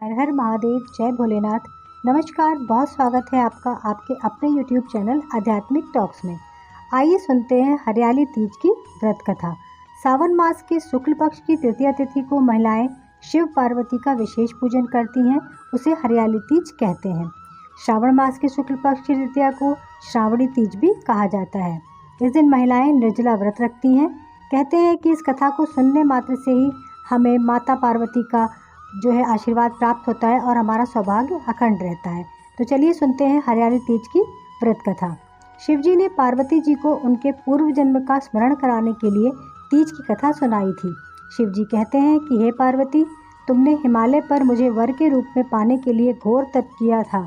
हर हर महादेव, जय भोलेनाथ। नमस्कार, बहुत स्वागत है आपका आपके अपने YouTube चैनल आध्यात्मिक टॉक्स में। आइए सुनते हैं हरियाली तीज की व्रत कथा। सावन मास के शुक्ल पक्ष की तृतीया तिथि को महिलाएं शिव पार्वती का विशेष पूजन करती हैं, उसे हरियाली तीज कहते हैं। श्रावण मास के शुक्ल पक्ष की तृतीया को श्रावणी तीज भी कहा जाता है। इस दिन महिलाएं निर्जला व्रत रखती हैं। कहते हैं कि इस कथा को सुनने मात्र से ही हमें माता पार्वती का आशीर्वाद प्राप्त होता है और हमारा सौभाग्य अखंड रहता है। तो चलिए सुनते हैं हरियाली तीज की व्रत कथा। शिवजी ने पार्वती जी को उनके पूर्व जन्म का स्मरण कराने के लिए तीज की कथा सुनाई थी। शिवजी कहते हैं कि हे पार्वती, तुमने हिमालय पर मुझे वर के रूप में पाने के लिए घोर तप किया था।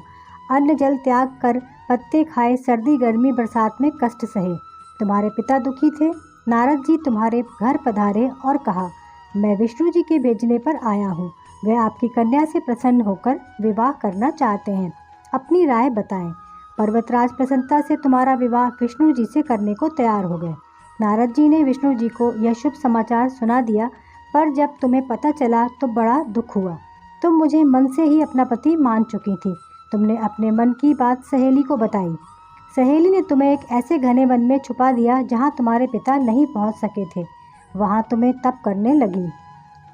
अन्न जल त्याग कर पत्ते खाए, सर्दी गर्मी बरसात में कष्ट सहे। तुम्हारे पिता दुखी थे। नारद जी तुम्हारे घर पधारे और कहा, मैं विष्णु जी के भेजने पर आया हूँ। वे आपकी कन्या से प्रसन्न होकर विवाह करना चाहते हैं। अपनी राय बताएं। पर्वतराज प्रसन्नता से तुम्हारा विवाह विष्णु जी से करने को तैयार हो गए। नारद जी ने विष्णु जी को यह शुभ समाचार सुना दिया, पर जब तुम्हें पता चला तो बड़ा दुख हुआ। तुम मुझे मन से ही अपना पति मान चुकी थी। तुमने अपने मन की बात सहेली को बताई। सहेली ने तुम्हें एक ऐसे घने वन में छुपा दिया जहाँ तुम्हारे पिता नहीं पहुँच सके थे। वहाँ तुम्हें तप करने लगी।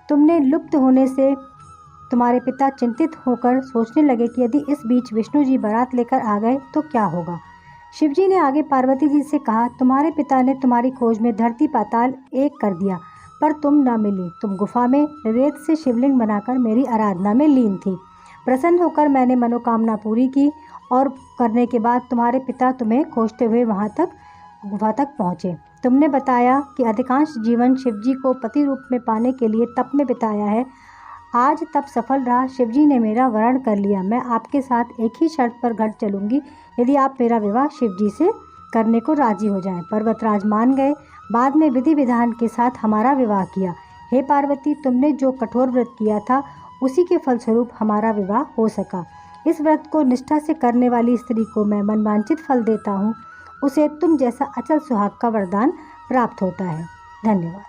तुमने लुप्त होने से तुम्हारे पिता चिंतित होकर सोचने लगे कि यदि इस बीच विष्णु जी बारात लेकर आ गए तो क्या होगा। शिवजी ने आगे पार्वती जी से कहा, तुम्हारे पिता ने तुम्हारी खोज में धरती पाताल एक कर दिया, पर तुम न मिली। तुम गुफा में रेत से शिवलिंग बनाकर मेरी आराधना में लीन थी। प्रसन्न होकर मैंने मनोकामना पूरी की और करने के बाद तुम्हारे पिता तुम्हें खोजते हुए गुफा तक पहुँचे। तुमने बताया कि अधिकांश जीवन शिवजी को पति रूप में पाने के लिए तप में बिताया है। आज तप सफल रहा। शिवजी ने मेरा वरण कर लिया। मैं आपके साथ एक ही शर्त पर घर चलूंगी, यदि आप मेरा विवाह शिवजी से करने को राजी हो जाएं। पर्वतराज मान गए। बाद में विधि विधान के साथ हमारा विवाह किया। हे पार्वती, तुमने जो कठोर व्रत किया था उसी के फलस्वरूप हमारा विवाह हो सका। इस व्रत को निष्ठा से करने वाली स्त्री को मैं मनवांछित फल देता हूँ। उसे तुम जैसा अचल सुहाग का वरदान प्राप्त होता है। धन्यवाद।